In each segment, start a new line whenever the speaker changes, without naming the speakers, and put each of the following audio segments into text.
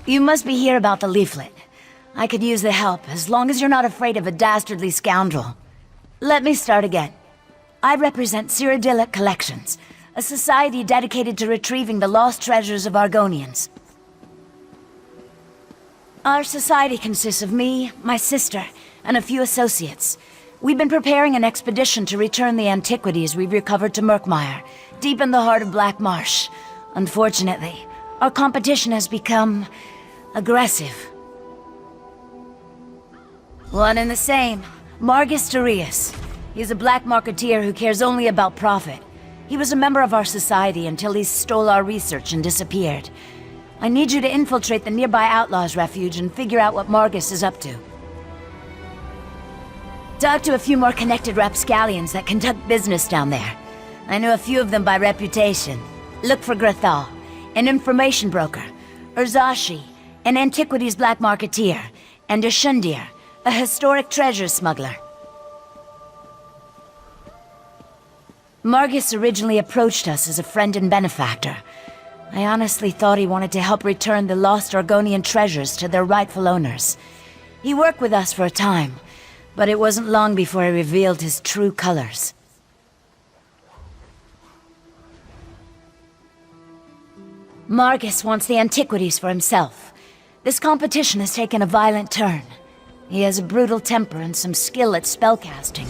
You must be here about the leaflet. I could use the help, as long as you're not afraid of a dastardly scoundrel. Let me start again. I represent Cyrodiilic Collections, a society dedicated to retrieving the lost treasures of Argonians. Our society consists of me, my sister, and a few associates. We've been preparing an expedition to return the antiquities we've recovered to Murkmire, deep in the heart of Black Marsh. Unfortunately, our competition has become aggressive. One and the same. Margus Darius. He's a black marketeer who cares only about profit. He was a member of our society until he stole our research and disappeared. I need you to infiltrate the nearby Outlaws' refuge and figure out what Margus is up to. Talk to a few more connected rapscallions that conduct business down there. I know a few of them by reputation. Look for Grathal, an information broker, Urzashi, an antiquities black marketeer, and Ashundir, a historic treasure smuggler. Margus originally approached us as a friend and benefactor. I honestly thought he wanted to help return the lost Argonian treasures to their rightful owners. He worked with us for a time, but it wasn't long before he revealed his true colors. Margus wants the antiquities for himself. This competition has taken a violent turn. He has a brutal temper and some skill at spellcasting.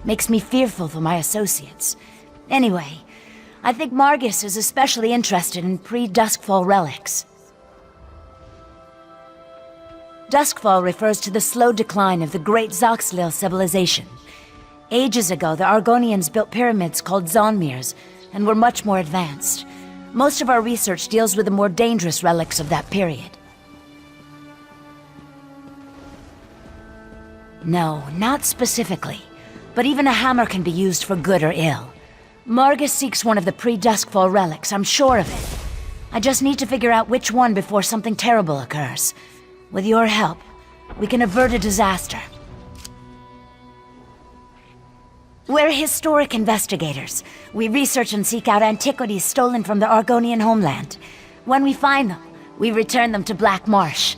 Makes me fearful for my associates. Anyway, I think Margus is especially interested in pre-Duskfall relics. Duskfall refers to the slow decline of the great Zoxlil civilization. Ages ago, the Argonians built pyramids called Zonmirs, and were much more advanced. Most of our research deals with the more dangerous relics of that period. No, not specifically. But even a hammer can be used for good or ill. Margus seeks one of the pre-Duskfall relics, I'm sure of it. I just need to figure out which one before something terrible occurs. With your help, we can avert a disaster. We're historic investigators. We research and seek out antiquities stolen from the Argonian homeland. When we find them, we return them to Black Marsh.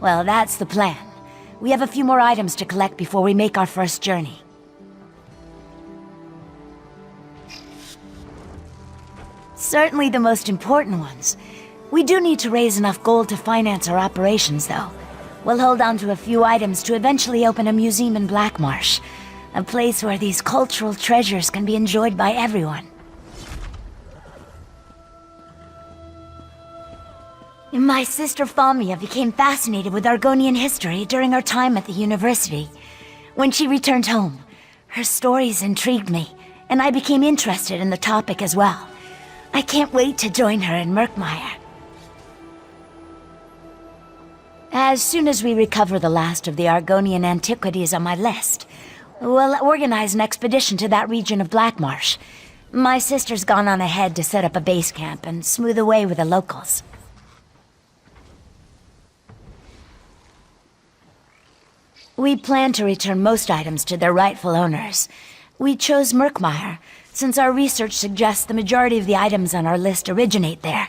Well, that's the plan. We have a few more items to collect before we make our first journey. Certainly the most important ones. We do need to raise enough gold to finance our operations, though. We'll hold on to a few items to eventually open a museum in Black Marsh. A place where these cultural treasures can be enjoyed by everyone. My sister Famia became fascinated with Argonian history during our time at the university. When she returned home, her stories intrigued me, and I became interested in the topic as well. I can't wait to join her in Murkmire. As soon as we recover the last of the Argonian antiquities on my list, we'll organize an expedition to that region of Black Marsh. My sister's gone on ahead to set up a base camp and smooth the way with the locals. We plan to return most items to their rightful owners. We chose Murkmire, since our research suggests the majority of the items on our list originate there.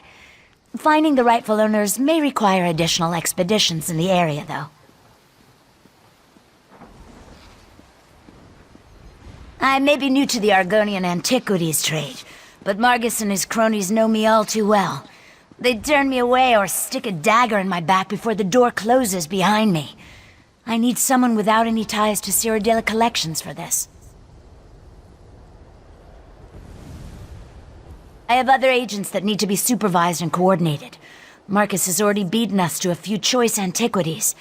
Finding the rightful owners may require additional expeditions in the area, though. I may be new to the Argonian antiquities trade, but Margus and his cronies know me all too well. They'd turn me away or stick a dagger in my back before the door closes behind me. I need someone without any ties to Cyrodiilic Collections for this. I have other agents that need to be supervised and coordinated. Margus has already beaten us to a few choice antiquities.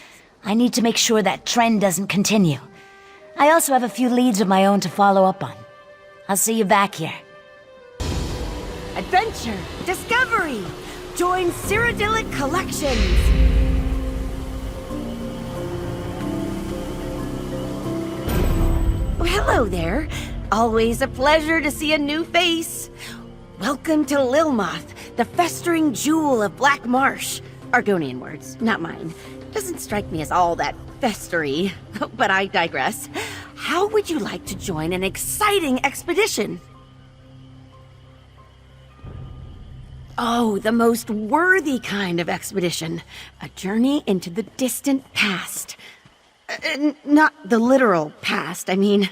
I need to make sure that trend doesn't continue. I also have a few leads of my own to follow up on. I'll see you back here.
Adventure! Discovery! Join Cyrodiilic Collections! Well, hello there. Always a pleasure to see a new face. Welcome to Lilmoth, the festering jewel of Black Marsh. Argonian words, not mine. Doesn't strike me as all that festery, but I digress. How would you like to join an exciting expedition? Oh, the most worthy kind of expedition. A journey into the distant past. Not the literal past, I mean,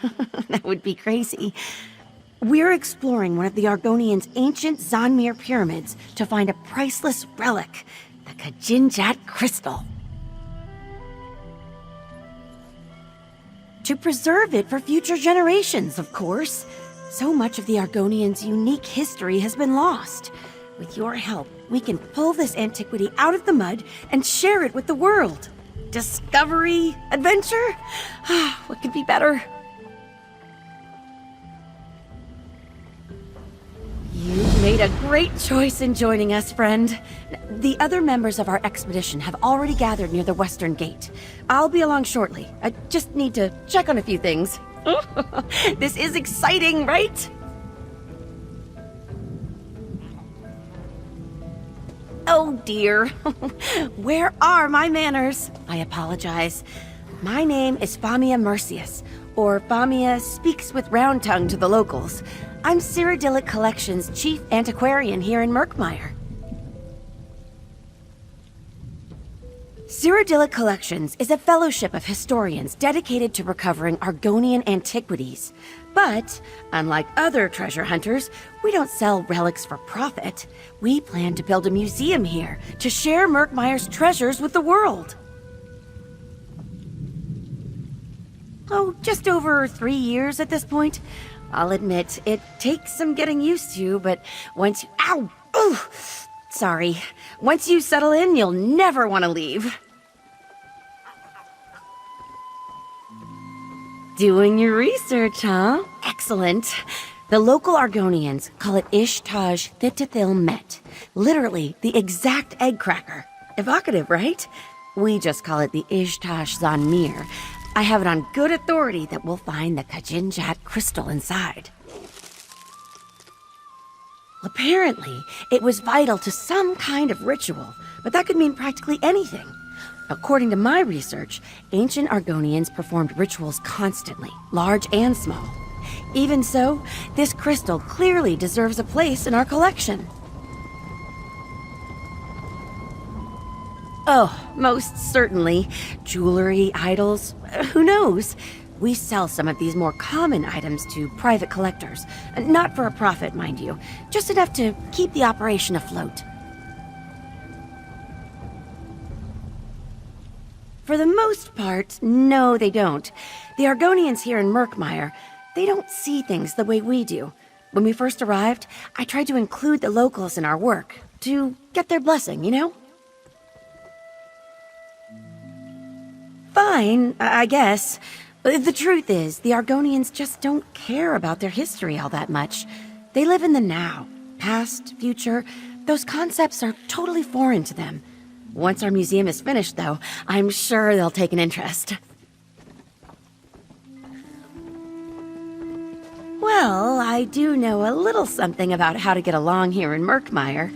that would be crazy. We're exploring one of the Argonians' ancient Zanmir pyramids to find a priceless relic, the Kajinjat crystal. To preserve it for future generations, of course. So much of the Argonians' unique history has been lost. With your help, we can pull this antiquity out of the mud and share it with the world. Discovery? Adventure? What could be better? You've made a great choice in joining us, friend. The other members of our expedition have already gathered near the western gate. I'll be along shortly. I just need to check on a few things. This is exciting, right? Oh dear. Where are my manners? I apologize. My name is Famia Mercius, or Famia Speaks with Round Tongue to the locals. I'm Cyrodiilic Collection's chief antiquarian here in Murkmire. Cyrodiilic Collections is a fellowship of historians dedicated to recovering Argonian antiquities. But, unlike other treasure hunters, we don't sell relics for profit. We plan to build a museum here to share Murkmire's treasures with the world. Oh, just over 3 years at this point. I'll admit, it takes some getting used to, but once you— Ow! Ooh! Sorry. Once you settle in, you'll never want to leave. Doing your research, huh? Excellent. The local Argonians call it Ishtaj Thitithil Met. Literally, the exact egg cracker. Evocative, right? We just call it the Ishtaj Zanmir. I have it on good authority that we'll find the Kajinjat crystal inside. Apparently, it was vital to some kind of ritual, but that could mean practically anything. According to my research, ancient Argonians performed rituals constantly, large and small. Even so, this crystal clearly deserves a place in our collection. Oh, most certainly. Jewelry, idols, who knows? We sell some of these more common items to private collectors. Not for a profit, mind you. Just enough to keep the operation afloat. For the most part, no, they don't. The Argonians here in Murkmire, they don't see things the way we do. When we first arrived, I tried to include the locals in our work, to get their blessing, you know? Fine, I guess. The truth is, the Argonians just don't care about their history all that much. They live in the now. Past, future, those concepts are totally foreign to them. Once our museum is finished, though, I'm sure they'll take an interest. Well, I do know a little something about how to get along here in Murkmire.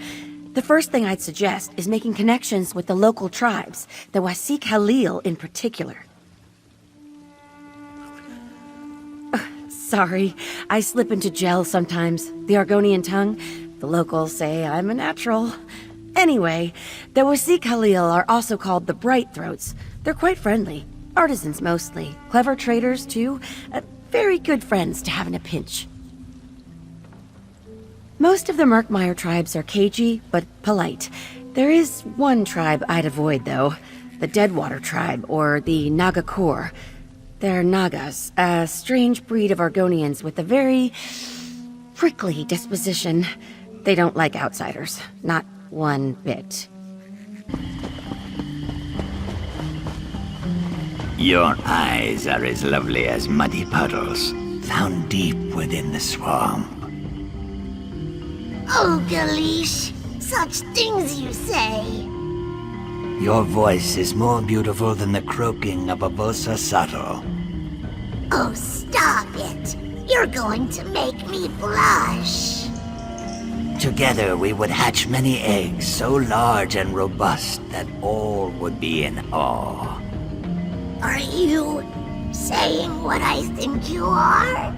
The first thing I'd suggest is making connections with the local tribes, the Wasik Halil in particular. Sorry, I slip into gel sometimes. The Argonian tongue, the locals say I'm a natural. Anyway, the Wasik Halil are also called the Bright Throats. They're quite friendly. Artisans mostly. Clever traders, too. Very good friends to have in a pinch. Most of the Murkmire tribes are cagey, but polite. There is one tribe I'd avoid, though. The Deadwater tribe, or the Nagakor. They're Nagas, a strange breed of Argonians with a very prickly disposition. They don't like outsiders. Not one bit.
Your eyes are as lovely as muddy puddles, found deep within the swamp.
Oh, Galish, such things you say.
Your voice is more beautiful than the croaking of a bosa sato.
Oh, stop it. You're going to make me blush.
Together we would hatch many eggs so large and robust that all would be in awe.
Are you saying what I think you are?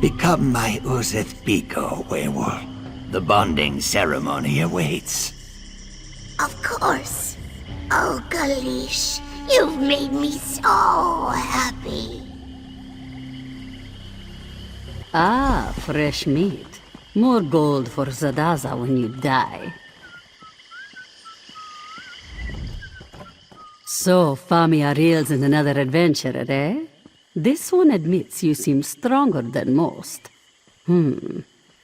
Become my Uzith Biko, werewolf. The bonding ceremony awaits.
Of course. Oh, Kalish, you've made me so happy.
Ah, fresh meat. More gold for Zadaza when you die. So, Famia reels in another adventure, eh? This one admits you seem stronger than most.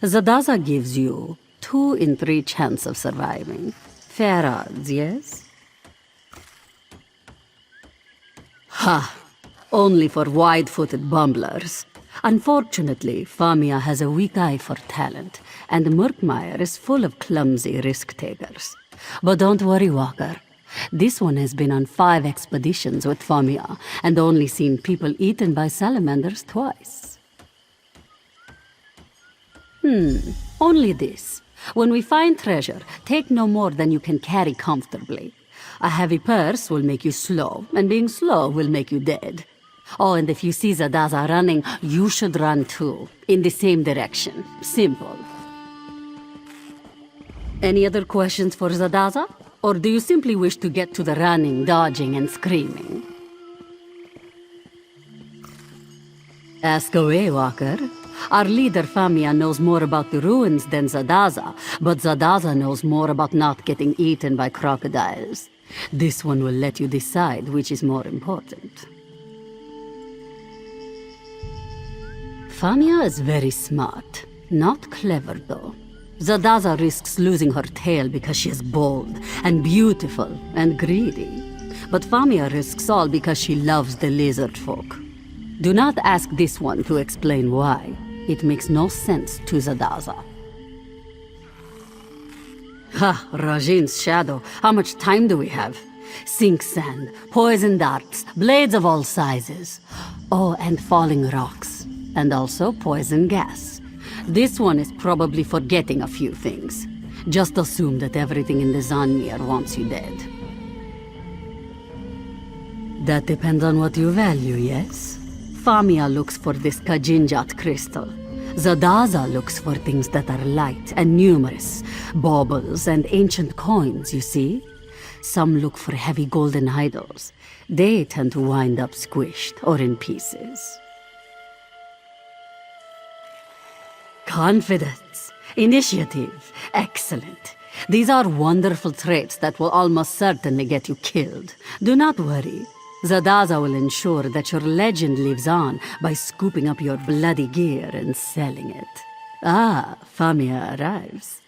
Zadaza gives you 2 in 3 chance of surviving. Fair odds, yes? Ha! Only for wide-footed bumblers. Unfortunately, Famia has a weak eye for talent, and Murkmire is full of clumsy risk-takers. But don't worry, Walker. This one has been on 5 expeditions with Famia, and only seen people eaten by salamanders twice. Only this. When we find treasure, take no more than you can carry comfortably. A heavy purse will make you slow, and being slow will make you dead. Oh, and if you see Zadaza running, you should run too, in the same direction. Simple. Any other questions for Zadaza? Or do you simply wish to get to the running, dodging, and screaming? Ask away, Walker. Our leader Famia knows more about the ruins than Zadaza, but Zadaza knows more about not getting eaten by crocodiles. This one will let you decide which is more important. Famia is very smart. Not clever, though. Zadaza risks losing her tail because she is bold, and beautiful, and greedy. But Famia risks all because she loves the lizard folk. Do not ask this one to explain why. It makes no sense to Zadaza. Ha, Rajin's shadow. How much time do we have? Sink sand, poison darts, blades of all sizes. Oh, and falling rocks. And also poison gas. This one is probably forgetting a few things. Just assume that everything in the Zanmir wants you dead. That depends on what you value, yes? Famia looks for this Kajinjat crystal. Zadaza looks for things that are light and numerous. Baubles and ancient coins, you see? Some look for heavy golden idols. They tend to wind up squished or in pieces. Confidence, initiative, excellent. These are wonderful traits that will almost certainly get you killed. Do not worry. Zadaza will ensure that your legend lives on by scooping up your bloody gear and selling it. Ah, Famia arrives.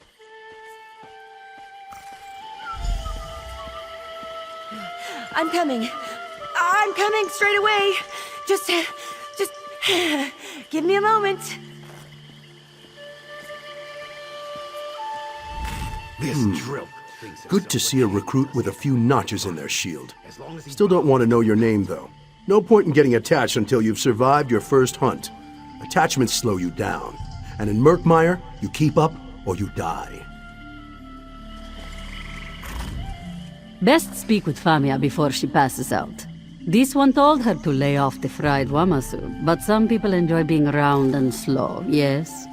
I'm coming. I'm coming straight away. Just give me a moment.
Good to see a recruit with a few notches in their shield. Still don't want to know your name, though. No point in getting attached until you've survived your first hunt. Attachments slow you down. And in Murkmire, you keep up or you die.
Best speak with Famia before she passes out. This one told her to lay off the fried wamasu, but some people enjoy being round and slow, yes?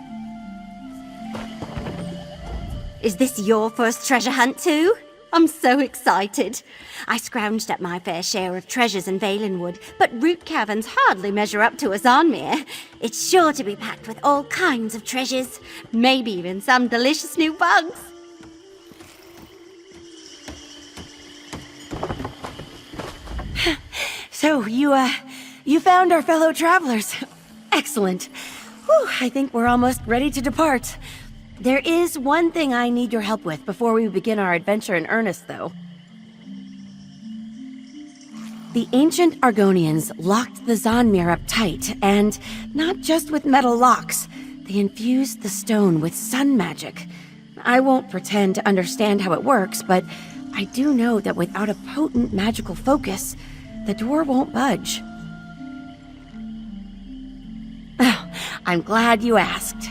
Is this your first treasure hunt too? I'm so excited. I scrounged up my fair share of treasures in Valenwood, but root caverns hardly measure up to Azanmir. It's sure to be packed with all kinds of treasures, maybe even some delicious new bugs. So, you found our fellow travelers. Excellent. Whew, I think we're almost ready to depart. There is one thing I need your help with before we begin our adventure in earnest, though. The ancient Argonians locked the Zanmir up tight, and not just with metal locks. They infused the stone with sun magic. I won't pretend to understand how it works, but I do know that without a potent magical focus, the door won't budge. Oh, I'm glad you asked.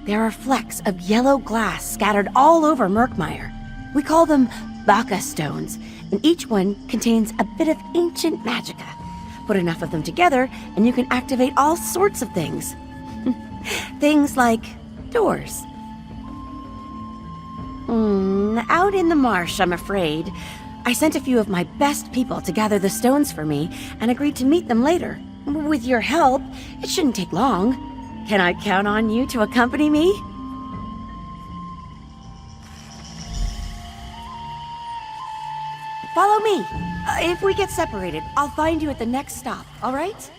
There are flecks of yellow glass scattered all over Murkmire. We call them Baka stones, and each one contains a bit of ancient magicka. Put enough of them together, and you can activate all sorts of things. Things like doors. Out in the marsh, I'm afraid. I sent a few of my best people to gather the stones for me and agreed to meet them later. With your help, it shouldn't take long. Can I count on you to accompany me? Follow me. If we get separated, I'll find you at the next stop, all right?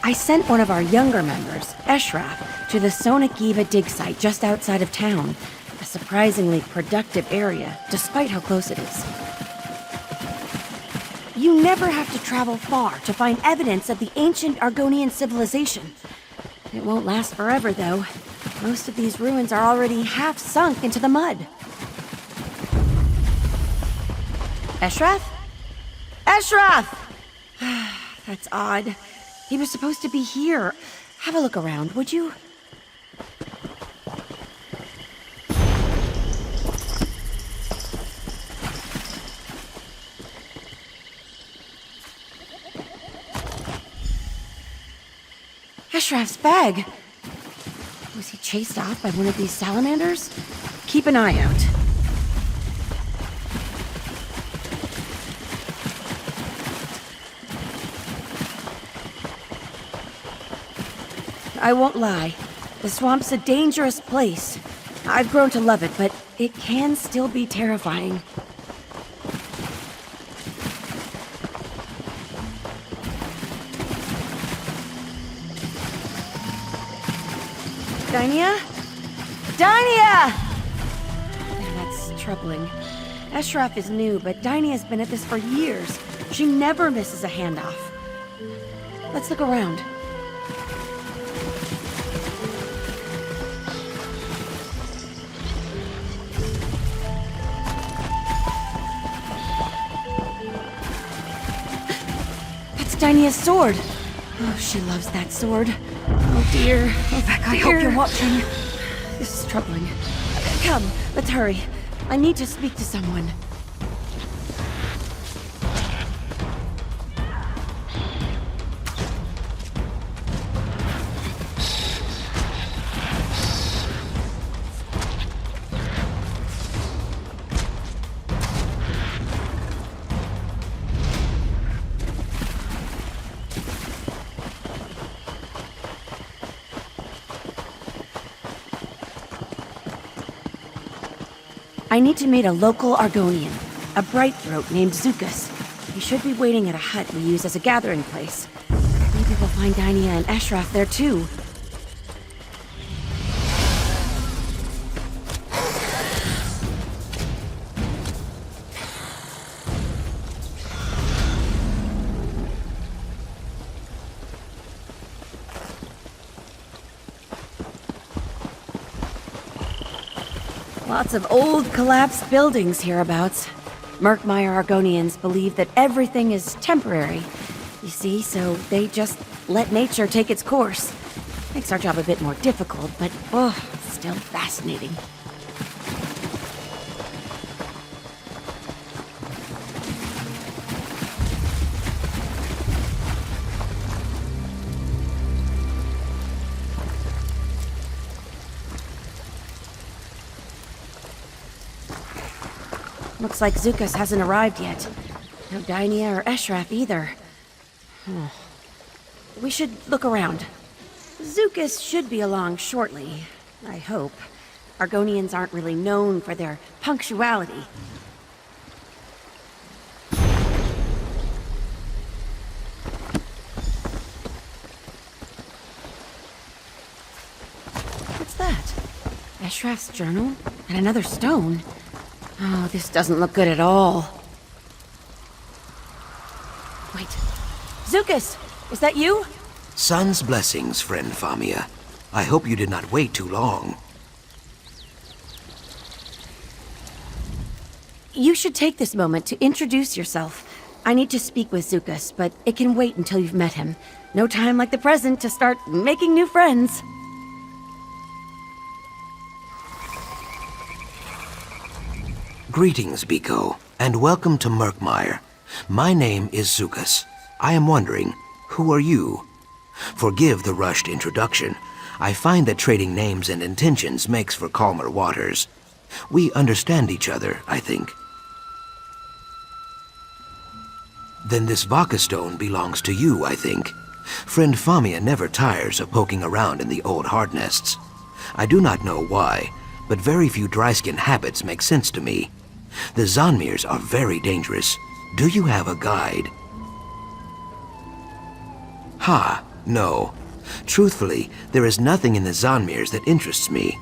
I sent one of our younger members, Eshraf, to the Sonakiva dig site just outside of town. A surprisingly productive area, despite how close it is. You never have to travel far to find evidence of the ancient Argonian civilization. It won't last forever, though. Most of these ruins are already half sunk into the mud. Eshraf? Eshraf! That's odd. He was supposed to be here. Have a look around, would you? Eshraf's bag. Was he chased off by one of these salamanders? Keep an eye out. I won't lie. The swamp's a dangerous place. I've grown to love it, but it can still be terrifying. Dynia? Dynia! That's troubling. Eshraf is new, but Dynia's been at this for years. She never misses a handoff. Let's look around. Dynia's sword. Oh, she loves that sword. Oh dear. Oh, Beck, I hope you're watching. This is troubling. Come, let's hurry. I need to speak to someone. I need to meet a local Argonian, a bright throat named Zukas. He should be waiting at a hut we use as a gathering place. Maybe we'll find Dynia and Eshraf there too. Lots of old, collapsed buildings hereabouts. Murkmire Argonians believe that everything is temporary. You see, so they just let nature take its course. Makes our job a bit more difficult, but, still fascinating. Looks like Zukas hasn't arrived yet. No Dynia or Eshraf either. We should look around. Zukas should be along shortly, I hope. Argonians aren't really known for their punctuality. What's that? Eshraf's journal? And another stone? Oh, this doesn't look good at all. Wait. Zukas! Is that you?
Sun's blessings, friend Famia. I hope you did not wait too long.
You should take this moment to introduce yourself. I need to speak with Zukas, but it can wait until you've met him. No time like the present to start making new friends.
Greetings, Biko, and welcome to Murkmire. My name is Zukas. I am wondering, who are you? Forgive the rushed introduction. I find that trading names and intentions makes for calmer waters. We understand each other, I think. Then this Vaka stone belongs to you, I think. Friend Famia never tires of poking around in the old hard nests. I do not know why, but very few dry-skin habits make sense to me. The Zanmirs are very dangerous. Do you have a guide? Ha, no. Truthfully, there is nothing in the Zanmirs that interests me.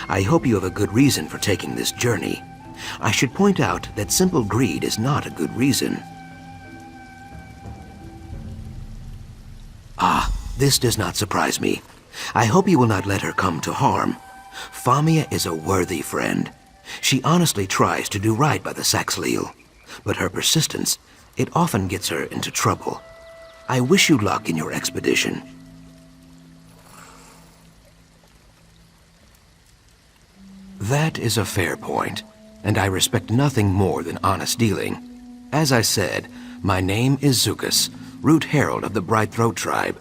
I hope you have a good reason for taking this journey. I should point out that simple greed is not a good reason. Ah, this does not surprise me. I hope you will not let her come to harm. Famia is a worthy friend. She honestly tries to do right by the Saxhleel, but her persistence, it often gets her into trouble. I wish you luck in your expedition. That is a fair point, and I respect nothing more than honest dealing. As I said, my name is Zukas, Root Herald of the Brightthroat tribe.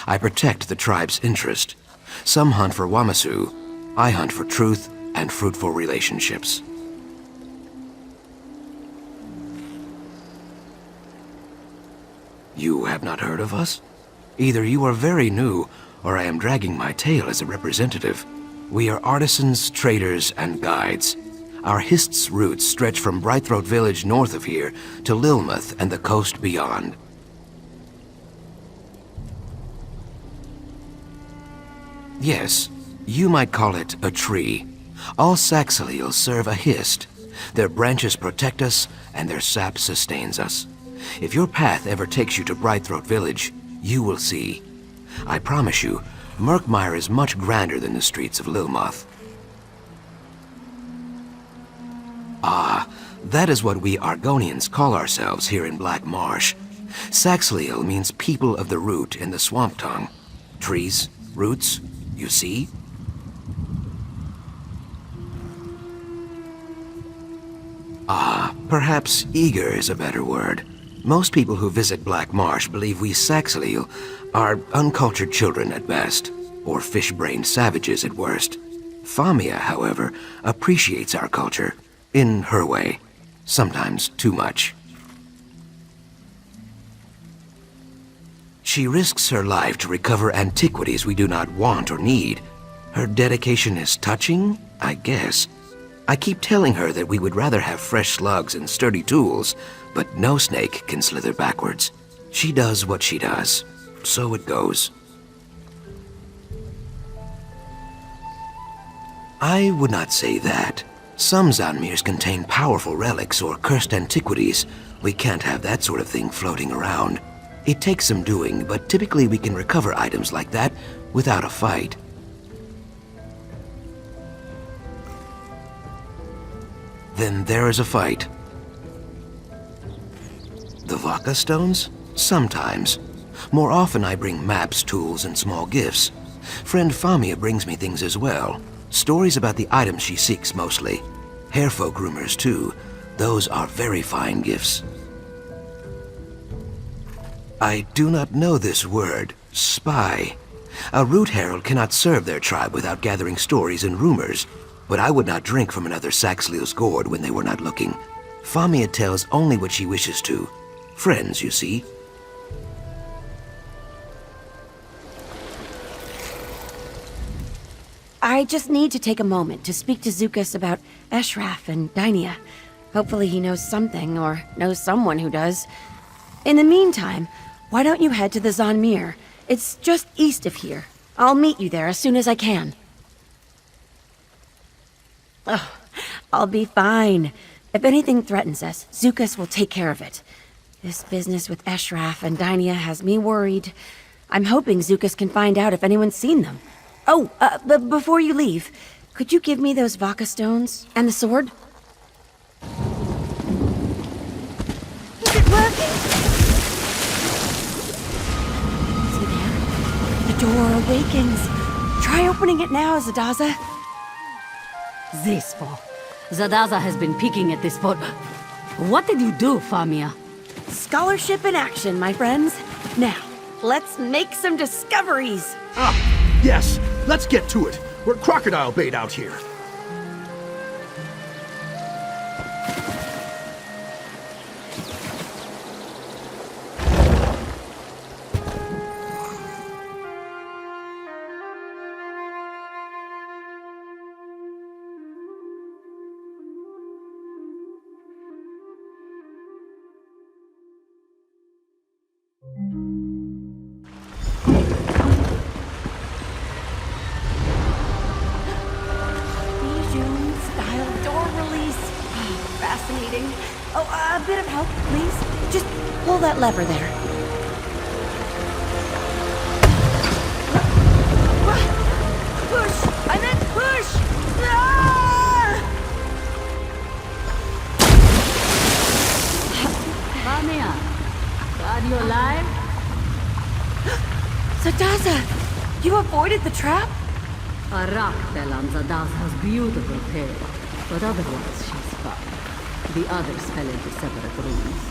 I protect the tribe's interest. Some hunt for Wamasu. I hunt for truth and fruitful relationships. You have not heard of us? Either you are very new, or I am dragging my tail as a representative. We are artisans, traders, and guides. Our Hist's roots stretch from Brightthroat village north of here to Lilmuth and the coast beyond. Yes, you might call it a tree. All Saxhaleels serve a Hist. Their branches protect us, and their sap sustains us. If your path ever takes you to Brightthroat village, you will see. I promise you, Murkmire is much grander than the streets of Lilmuth. Ah, that is what we Argonians call ourselves here in Black Marsh. Saxhleel means people of the root in the swamp tongue. Trees, roots, you see? Ah, perhaps eager is a better word. Most people who visit Black Marsh believe we Saxhleel are uncultured children at best, or fish-brained savages at worst. Famia, however, appreciates our culture, in her way, sometimes too much. She risks her life to recover antiquities we do not want or need. Her dedication is touching, I guess. I keep telling her that we would rather have fresh slugs and sturdy tools, but no snake can slither backwards. She does what she does. So it goes. I would not say that. Some Zanmirs contain powerful relics or cursed antiquities. We can't have that sort of thing floating around. It takes some doing, but typically we can recover items like that without a fight. Then there is a fight. The Vaka stones? Sometimes. More often I bring maps, tools, and small gifts. Friend Famia brings me things as well. Stories about the items she seeks mostly. Hairfolk rumors too. Those are very fine gifts. I do not know this word, spy. A root herald cannot serve their tribe without gathering stories and rumors, but I would not drink from another Saxhaleel's gourd when they were not looking. Famia tells only what she wishes to. Friends, you see.
I just need to take a moment to speak to Zukas about Eshraf and Dynia. Hopefully he knows something, or knows someone who does. In the meantime, why don't you head to the Zanmir? It's just east of here. I'll meet you there as soon as I can. Oh, I'll be fine. If anything threatens us, Zukas will take care of it. This business with Eshraf and Dynia has me worried. I'm hoping Zukas can find out if anyone's seen them. Oh, before you leave, could you give me those Vaka stones and the sword?
Is it working?
door awakens. Try opening it now, Zadaza.
This for. Zadaza has been peeking at this for... What did you do, Famia?
Scholarship in action, my friends. Now, let's make some discoveries.
Ah, yes, let's get to it. We're crocodile bait out here.
Bijou-style door release. Fascinating. Oh, a bit of help, please. Just pull that lever there. Push! I meant push! Ah!
Famia, are you alive?
Zadaza, you avoided the trap?
A rock fell on Zadaza's beautiful tail, but otherwise she's fine. The others fell into separate rooms.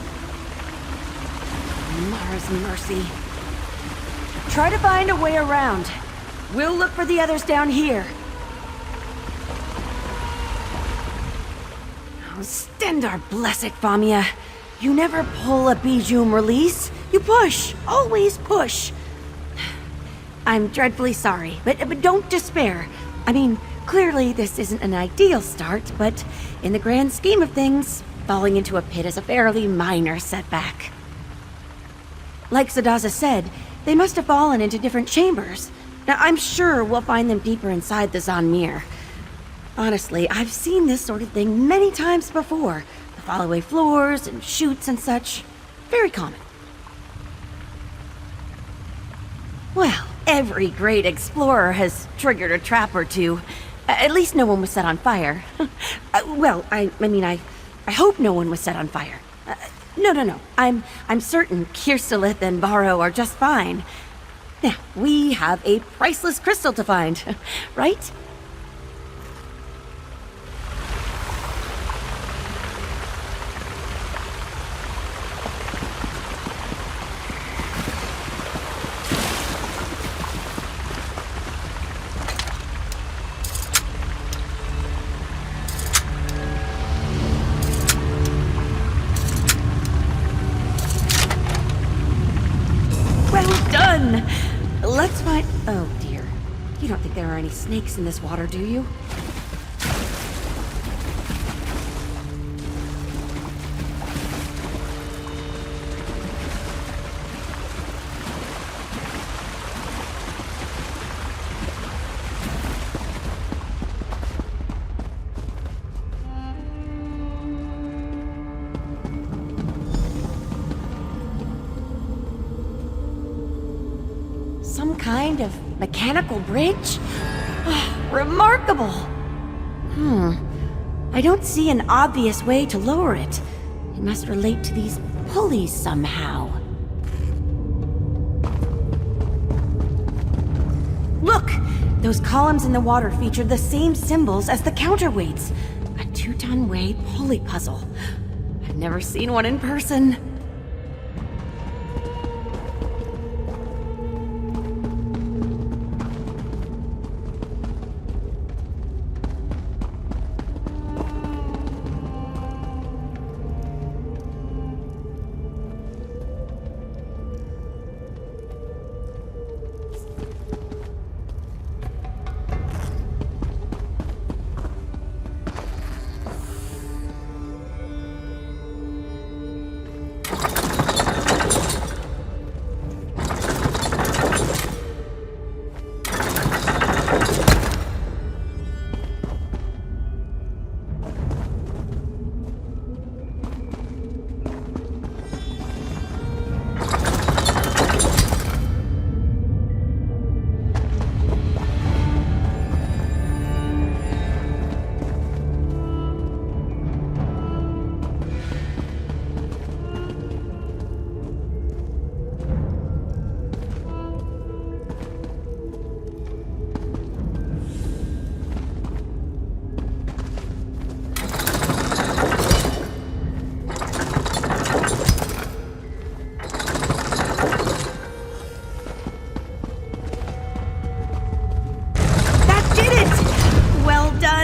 Mara's mercy. Try to find a way around. We'll look for the others down here. Oh, Stendar bless it, Famia. You never pull a Bijum release. You push. Always push. I'm dreadfully sorry, but don't despair. I mean, clearly this isn't an ideal start, but in the grand scheme of things, falling into a pit is a fairly minor setback. Like Zadaza said, they must have fallen into different chambers. Now, I'm sure we'll find them deeper inside the Zanmir. Honestly, I've seen this sort of thing many times before. The fall-away floors and chutes and such. Very common. Well, every great explorer has triggered a trap or two. At least no one was set on fire. I hope no one was set on fire. No. I'm certain Kirstelith and Varro are just fine. Now, we have a priceless crystal to find, right? Let's find... Oh, dear. You don't think there are any snakes in this water, do you? Some kind of mechanical bridge? Remarkable! I don't see an obvious way to lower it. It must relate to these pulleys somehow. Look! Those columns in the water feature the same symbols as the counterweights. A 2-ton weight pulley puzzle. I've never seen one in person.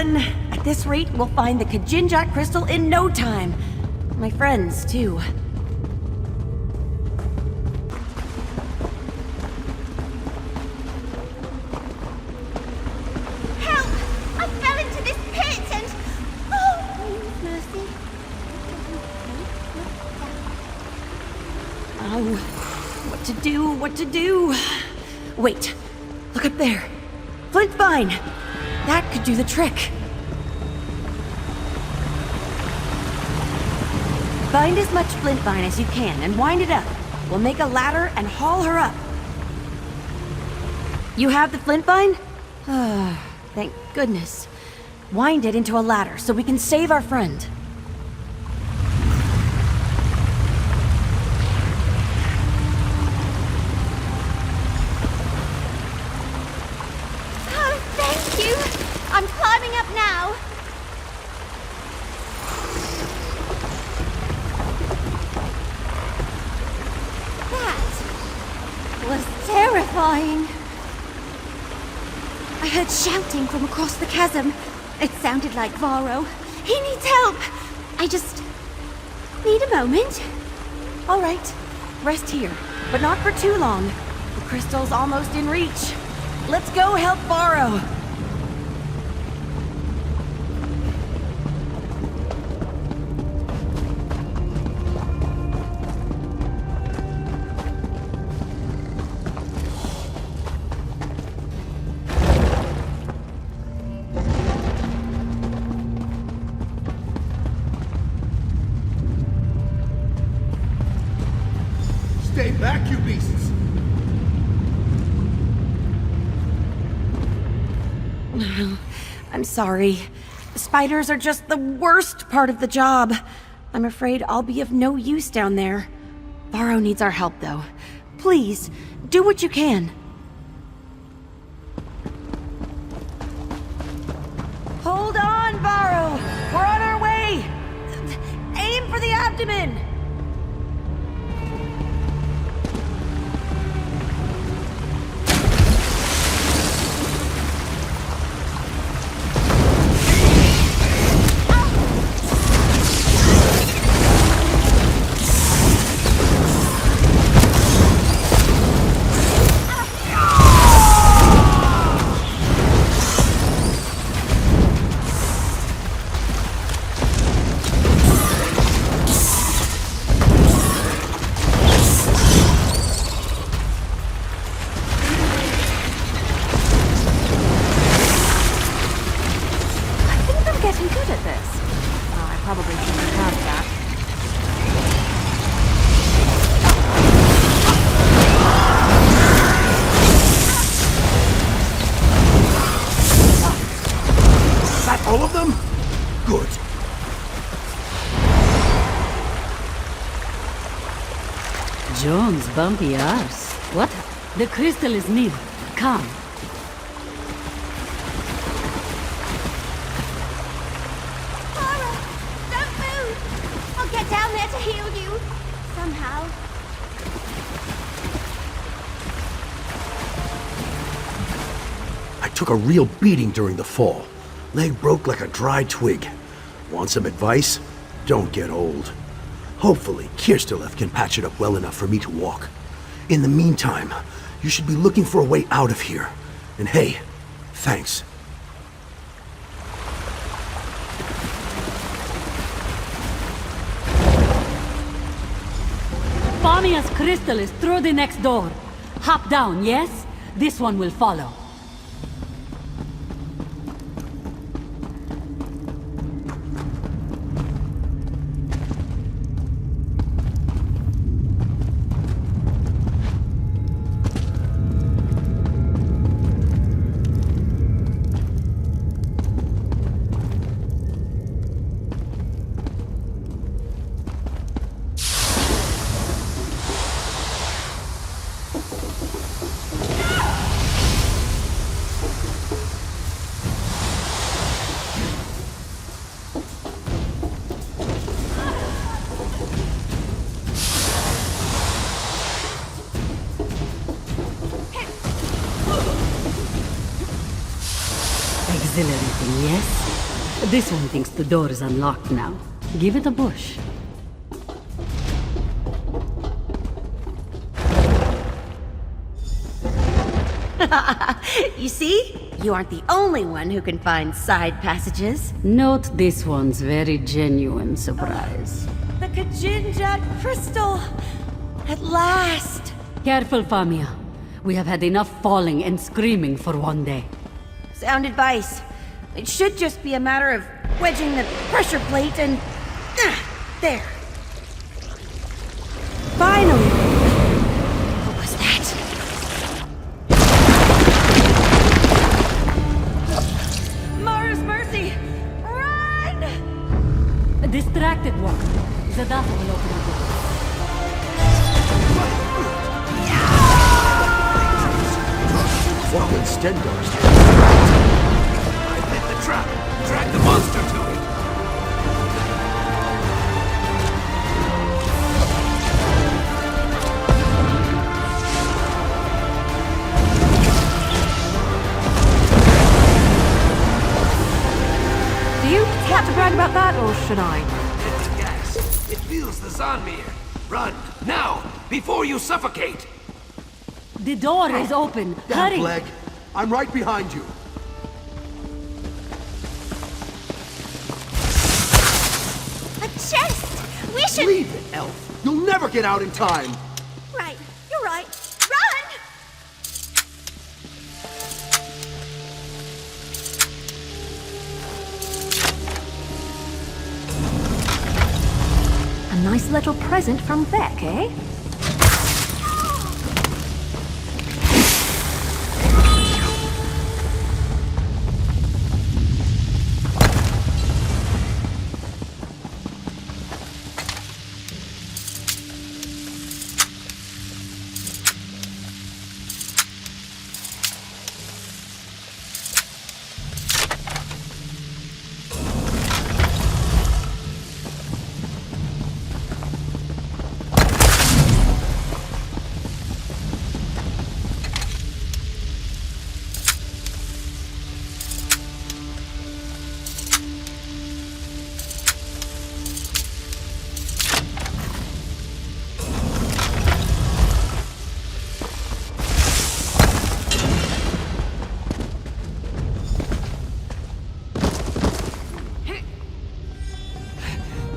done. At this rate, we'll find the Kajinjak crystal in no time. My friends, too.
Help! I fell into this pit and... Oh, please, mercy.
Oh, what to do, what to do? Wait, look up there. Flint vine! That could do the trick. Find as much flint vine as you can and wind it up. We'll make a ladder and haul her up. You have the flint vine? Thank goodness. Wind it into a ladder so we can save our friend.
Oh, thank you. I'm climbing up now. That was terrifying. I heard shouting from across the chasm. It sounded like Varro. He needs help. I just need a moment.
All right, rest here, but not for too long. The crystal's almost in reach. Let's go help Varro.
Stay back, you beasts!
I'm sorry. Spiders are just the worst part of the job. I'm afraid I'll be of no use down there. Varro needs our help, though. Please, do what you can. Hold on, Varro! We're on our way! Aim for the abdomen! Getting good at this. Oh, I probably shouldn't have that.
Is that all of them? Good.
Jones' bumpy arse. What? The crystal is near. Come.
Varro, don't move. I'll get down there to heal you. Somehow.
I took a real beating during the fall. Leg broke like a dry twig. Want some advice? Don't get old. Hopefully, Kirstalev can patch it up well enough for me to walk. In the meantime, you should be looking for a way out of here. And hey, thanks.
Famia's crystal is through the next door. Hop down, yes? This one will follow. Exhilarating, yes? This one thinks the door is unlocked now. Give it a push.
You see? You aren't the only one who can find side passages.
Note this one's very genuine surprise.
The Kajinjat crystal! At last!
Careful, Famia. We have had enough falling and screaming for one day.
Sound advice. It should just be a matter of wedging the pressure plate and... there. Finally! What was that? Mars Mercy! Run!
A distracted one. Zadata will open the door.
What would Stendar's
I hit the trap. Drag the monster to it.
Do you have to brag about that, or should I?
It's gas. It fuels the Zanmir. Run, now, before you suffocate.
The door is open.
Damn,
Hurry!
Flag. I'm right behind you.
A chest! We should...
Leave it, Elf. You'll never get out in time.
Right, you're right. Run!
A nice little present from Beck, eh?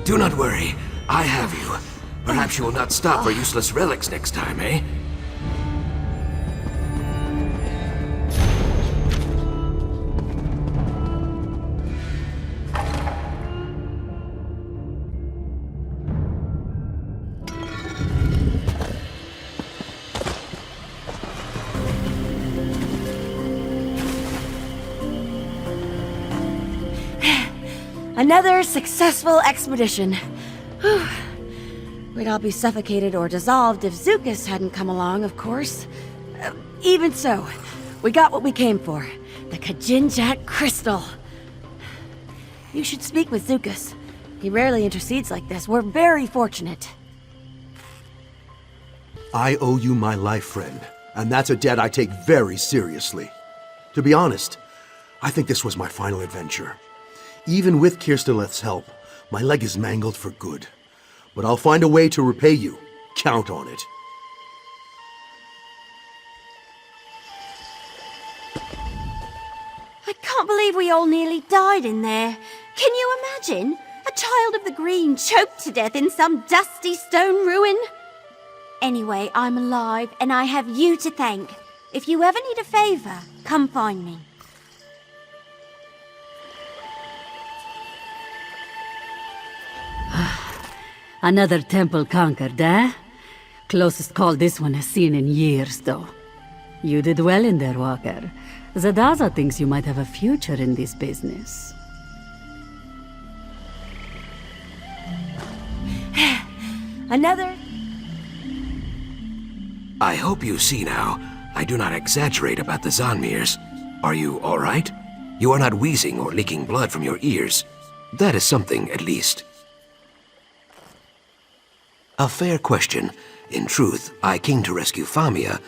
Do not worry. I have you. Perhaps you will not stop for useless relics next time, eh?
Another successful expedition. Whew. We'd all be suffocated or dissolved if Zukas hadn't come along, of course. Even so, we got what we came for. The Kajinjat crystal. You should speak with Zukas. He rarely intercedes like this. We're very fortunate.
I owe you my life, friend, and that's a debt I take very seriously. To be honest, I think this was my final adventure. Even with Kirsteleth's help, my leg is mangled for good. But I'll find a way to repay you. Count on it.
I can't believe we all nearly died in there. Can you imagine? A child of the green choked to death in some dusty stone ruin? Anyway, I'm alive, and I have you to thank. If you ever need a favor, come find me.
Another temple conquered, eh? Closest call this one has seen in years, though. You did well in there, Walker. Zadaza thinks you might have a future in this business.
Another...
I hope you see now. I do not exaggerate about the Zanmirs. Are you all right? You are not wheezing or leaking blood from your ears. That is something, at least. A fair question. In truth, I came to rescue Famia.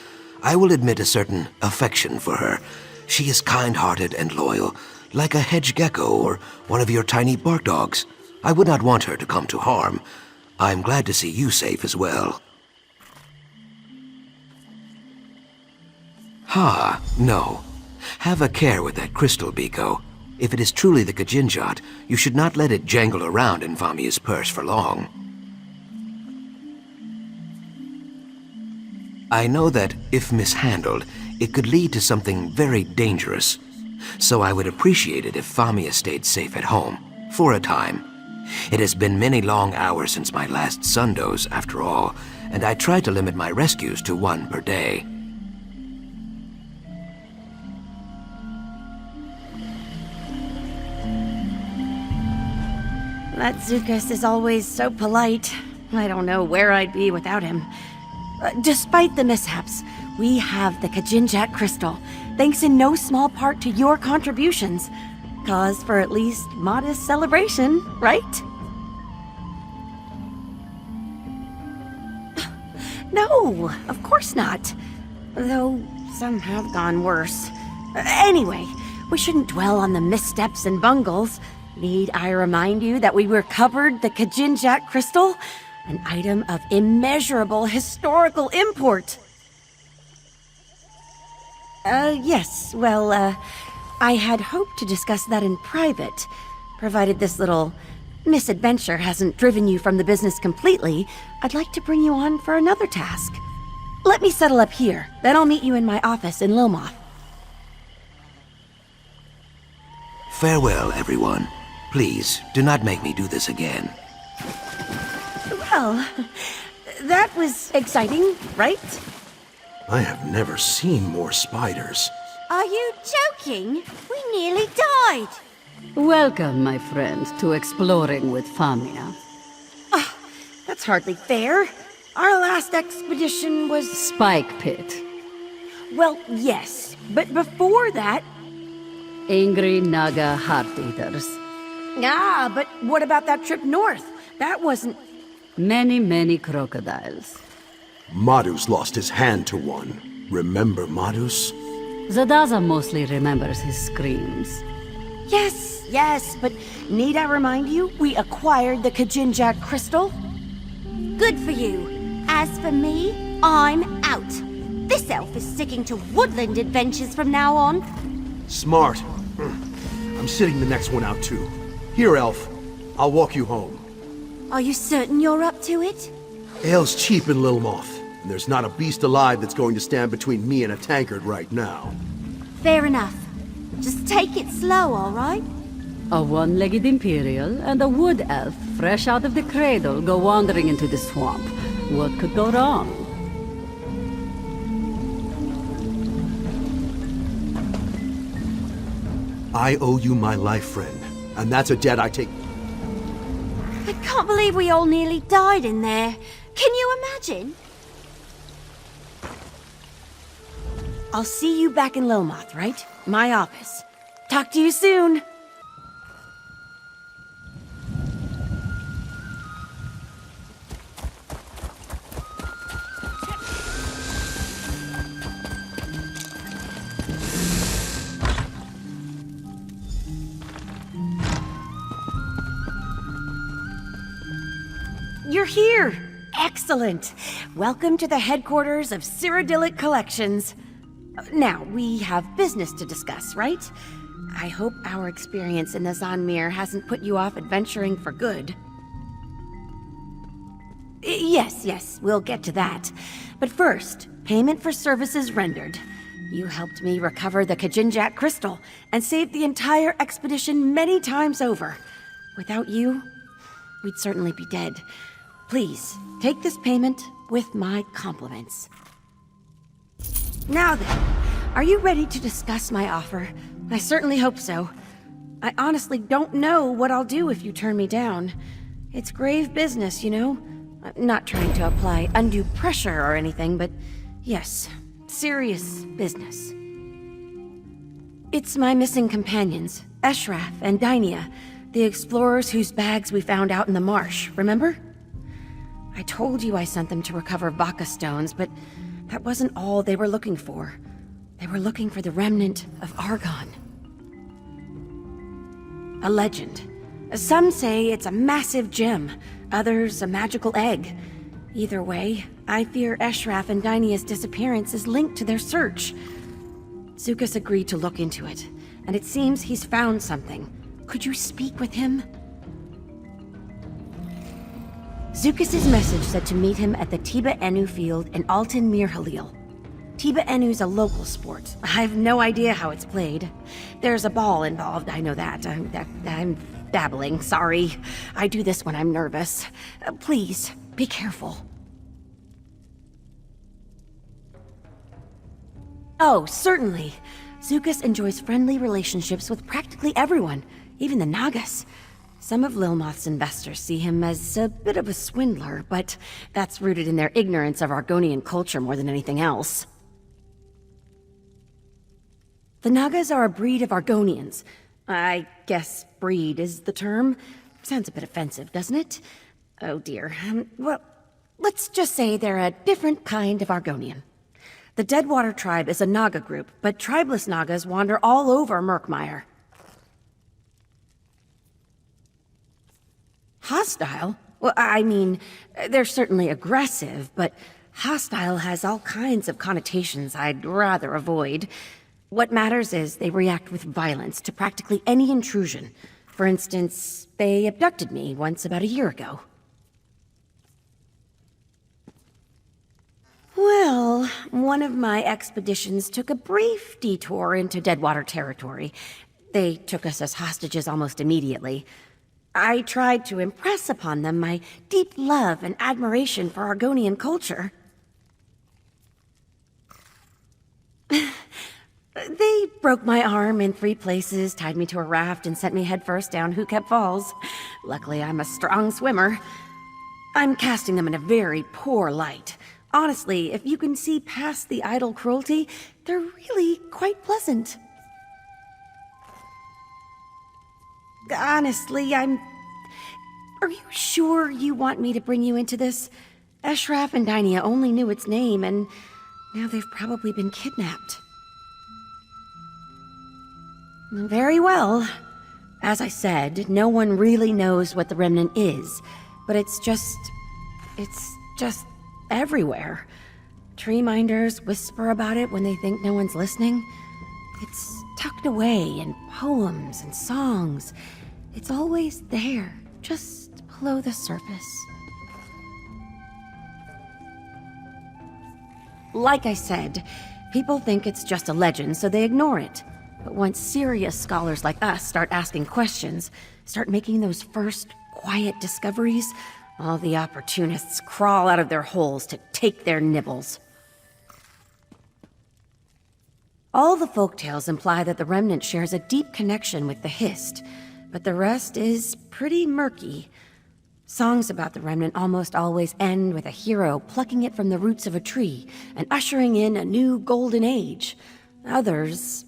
I will admit a certain affection for her. She is kind-hearted and loyal, like a hedge gecko or one of your tiny bark dogs. I would not want her to come to harm. I'm glad to see you safe as well. Ha, no. Have a care with that crystal, Biko. If it is truly the Kajinjat, you should not let it jangle around in Famia's purse for long. I know that, if mishandled, it could lead to something very dangerous. So I would appreciate it if Famia stayed safe at home, for a time. It has been many long hours since my last sundose, after all, and I try to limit my rescues to one per day.
That Zukas is always so polite. I don't know where I'd be without him. Despite the mishaps, we have the Kajinjat crystal, thanks in no small part to your contributions. Cause for at least modest celebration, right? No, of course not. Though some have gone worse. Anyway, we shouldn't dwell on the missteps and bungles. Need I remind you that we recovered the Kajinjat crystal? An item of immeasurable historical import. Yes, well, I had hoped to discuss that in private, provided this little misadventure hasn't driven you from the business completely. I'd like to bring you on for another task. Let me settle up here, then I'll meet you in my office in Lilmoth.
Farewell, everyone. Please, do not make me do this again.
Well, that was exciting, right?
I have never seen more spiders.
Are you joking? We nearly died.
Welcome, my friend, to Exploring with Famia.
That's hardly fair. Our last expedition was...
Spike Pit.
Well, yes, but before that...
Angry Naga Heart Eaters.
Ah, but what about that trip north? That wasn't...
Many, many crocodiles.
Madus lost his hand to one. Remember Madus?
Zadaza mostly remembers his screams.
Yes, but need I remind you, we acquired the Kajinjat crystal?
Good for you. As for me, I'm out. This elf is sticking to woodland adventures from now on.
Smart. I'm sitting the next one out too. Here, Elf. I'll walk you home.
Are you certain you're up to it?
Ale's cheap in Lilmoth, and there's not a beast alive that's going to stand between me and a tankard right now.
Fair enough. Just take it slow, all right?
A one-legged Imperial and a wood elf fresh out of the cradle go wandering into the swamp. What could go wrong?
I owe you my life, friend, and that's a debt I take...
I can't believe we all nearly died in there. Can you imagine?
I'll see you back in Lilmoth, right? My office. Talk to you soon. You're here! Excellent! Welcome to the headquarters of Cyrodiilic Collections. Now, we have business to discuss, right? I hope our experience in the Murkmire hasn't put you off adventuring for good. Yes, we'll get to that. But first, payment for services rendered. You helped me recover the Kajinjat crystal and saved the entire expedition many times over. Without you, we'd certainly be dead. Please, take this payment with my compliments. Now then, are you ready to discuss my offer? I certainly hope so. I honestly don't know what I'll do if you turn me down. It's grave business, you know? I'm not trying to apply undue pressure or anything, but yes, serious business. It's my missing companions, Eshraf and Dainia, the explorers whose bags we found out in the marsh, remember? I told you I sent them to recover Baka stones, but that wasn't all they were looking for. They were looking for the remnant of Argon. a legend. Some say it's a massive gem, others a magical egg. Either way, I fear Eshraf and Dynia's disappearance is linked to their search. Zukas agreed to look into it, and it seems he's found something. Could you speak with him? Zukas' message said to meet him at the Tiba Enu field in Altan Mirhalil. Tiba Enu's a local sport. I have no idea how it's played. There's a ball involved, I know that. I'm babbling, sorry. I do this when I'm nervous. Please, be careful. Oh, certainly. Zukas enjoys friendly relationships with practically everyone, even the Nagas. Some of Lilmoth's investors see him as a bit of a swindler, but that's rooted in their ignorance of Argonian culture more than anything else. The Nagas are a breed of Argonians. I guess breed is the term. Sounds a bit offensive, doesn't it? Oh dear. Well, let's just say they're a different kind of Argonian. The Deadwater tribe is a Naga group, but tribeless Nagas wander all over Murkmire. Hostile? Well, I mean, they're certainly aggressive, but hostile has all kinds of connotations I'd rather avoid. What matters is they react with violence to practically any intrusion. For instance, they abducted me once about a year ago. Well, one of my expeditions took a brief detour into Deadwater territory. They took us as hostages almost immediately. I tried to impress upon them my deep love and admiration for Argonian culture. They broke my arm in 3 places, tied me to a raft, and sent me headfirst down Hookep Falls. Luckily, I'm a strong swimmer. I'm casting them in a very poor light. Honestly, if you can see past the idle cruelty, they're really quite pleasant. Honestly, Are you sure you want me to bring you into this? Eshraf and Dynia only knew its name, and now they've probably been kidnapped. Very well. As I said, no one really knows what the Remnant is, but it's just everywhere. Tree minders whisper about it when they think no one's listening. It's tucked away in poems and songs. It's always there, just below the surface. Like I said, people think it's just a legend, so they ignore it. But once serious scholars like us start asking questions, start making those first quiet discoveries, all the opportunists crawl out of their holes to take their nibbles. All the folktales imply that the Remnant shares a deep connection with the Hist, but the rest is pretty murky. Songs about the Remnant almost always end with a hero plucking it from the roots of a tree and ushering in a new golden age. Others...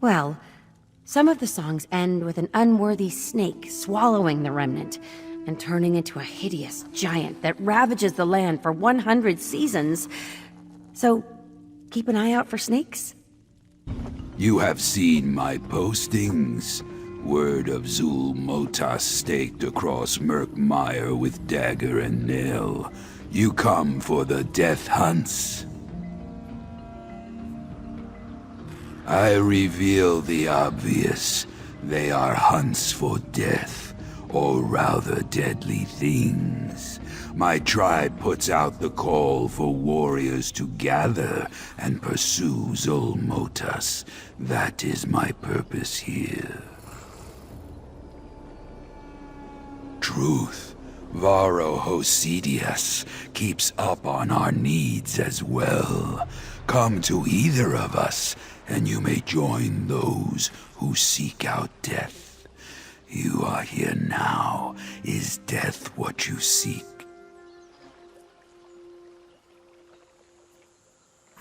well, some of the songs end with an unworthy snake swallowing the Remnant and turning into a hideous giant that ravages the land for 100 seasons. So, keep an eye out for snakes.
You have seen my postings. Word of Zul Motas staked across Murkmire with dagger and nail. You come for the death hunts? I reveal the obvious. They are hunts for death, or rather deadly things. My tribe puts out the call for warriors to gather and pursue Zulmotas. That is my purpose here. Truth, Varro Hosidius keeps up on our needs as well. Come to either of us, and you may join those who seek out death. You are here now. Is death what you seek?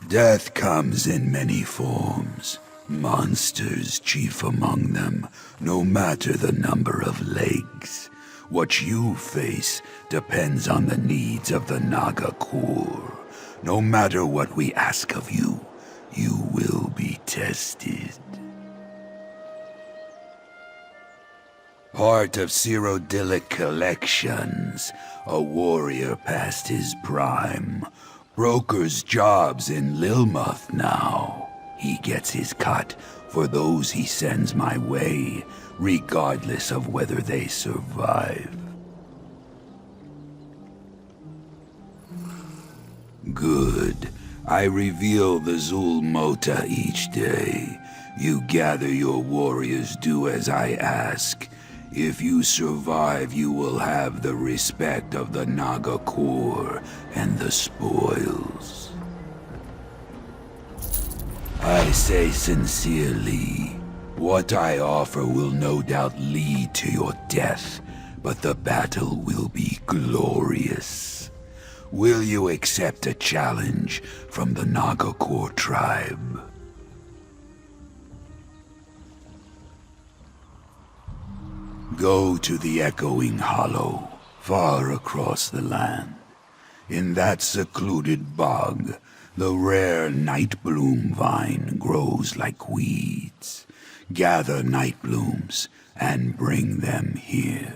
Death comes in many forms. Monsters chief among them, no matter the number of legs. What you face depends on the needs of the Naga core. No matter what we ask of you, you will be tested. Part of Cyrodiilic collections. A warrior past his prime. Broker's jobs in Lilmoth now. He gets his cut for those he sends my way, regardless of whether they survive. Good. I reveal the Zulmota each day. You gather your warriors, do as I ask. If you survive, you will have the respect of the Naga Corps and the spoils. I say sincerely, what I offer will no doubt lead to your death, but the battle will be glorious. Will you accept a challenge from the Naga Corps tribe? Go to the Echoing Hollow, far across the land. In that secluded bog, the rare night bloom vine grows like weeds. Gather night blooms and bring them here.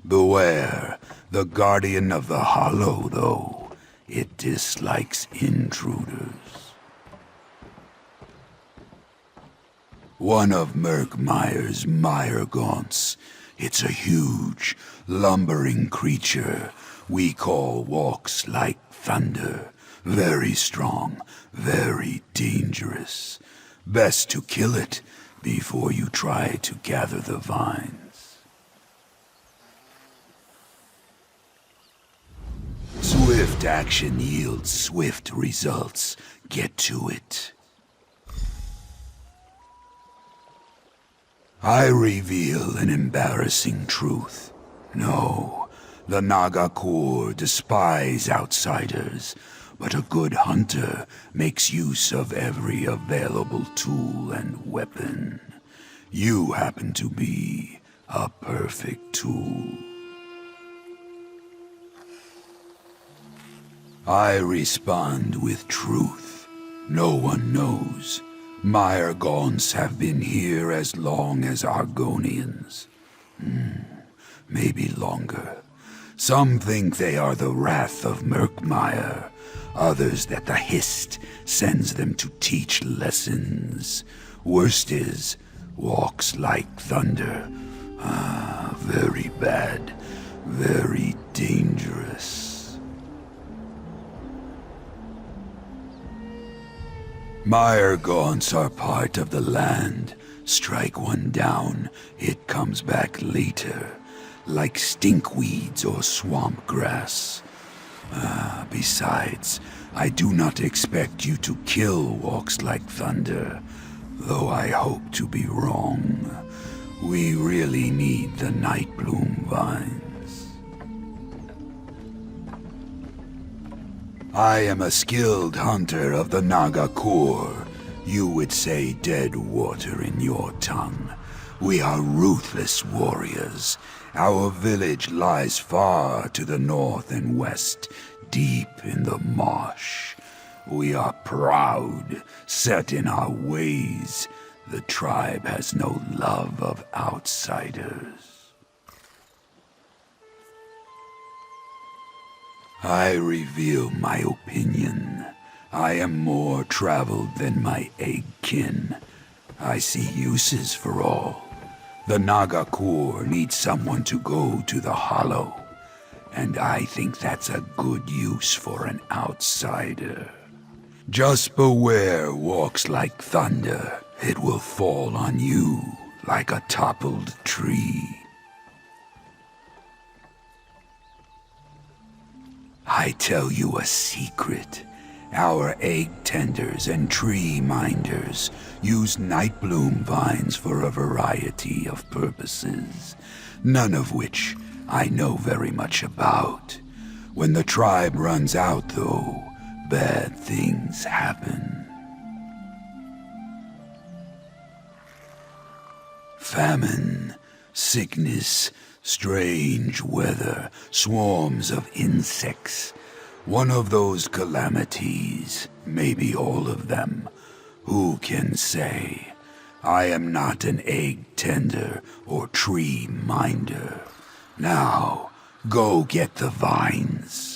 Beware, the guardian of the hollow, though, it dislikes intruders. One of Murkmire's mire gaunts. It's a huge, lumbering creature we call walks like thunder. Very strong, very dangerous. Best to kill it before you try to gather the vines. Swift action yields swift results. Get to it. I reveal an embarrassing truth. No, the Naga Corps despise outsiders, but a good hunter makes use of every available tool and weapon. You happen to be a perfect tool. I respond with truth. No one knows. Mire gaunts have been here as long as Argonians. Maybe longer. Some think they are the wrath of Murkmire. Others that the Hist sends them to teach lessons. Worst is, walks like thunder. Very bad. Very dangerous. Mire gaunts are part of the land. Strike one down, it comes back later, like stinkweeds or swamp grass. Besides, I do not expect you to kill walks like thunder, though I hope to be wrong. We really need the night bloom vines. I am a skilled hunter of the Naga Corps. You would say dead water in your tongue. We are ruthless warriors. Our village lies far to the north and west, deep in the marsh. We are proud, set in our ways. The tribe has no love of outsiders. I reveal my opinion. I am more traveled than my egg-kin. I see uses for all. The Naga Corps needs someone to go to the Hollow, and I think that's a good use for an outsider. Just beware walks like thunder. It will fall on you like a toppled tree. I tell you a secret. Our egg tenders and tree minders use night bloom vines for a variety of purposes, none of which I know very much about. When the tribe runs out, though, bad things happen. Famine, sickness, strange weather, swarms of insects. One of those calamities, maybe all of them. Who can say? I am not an egg tender or tree minder. Now, go get the vines.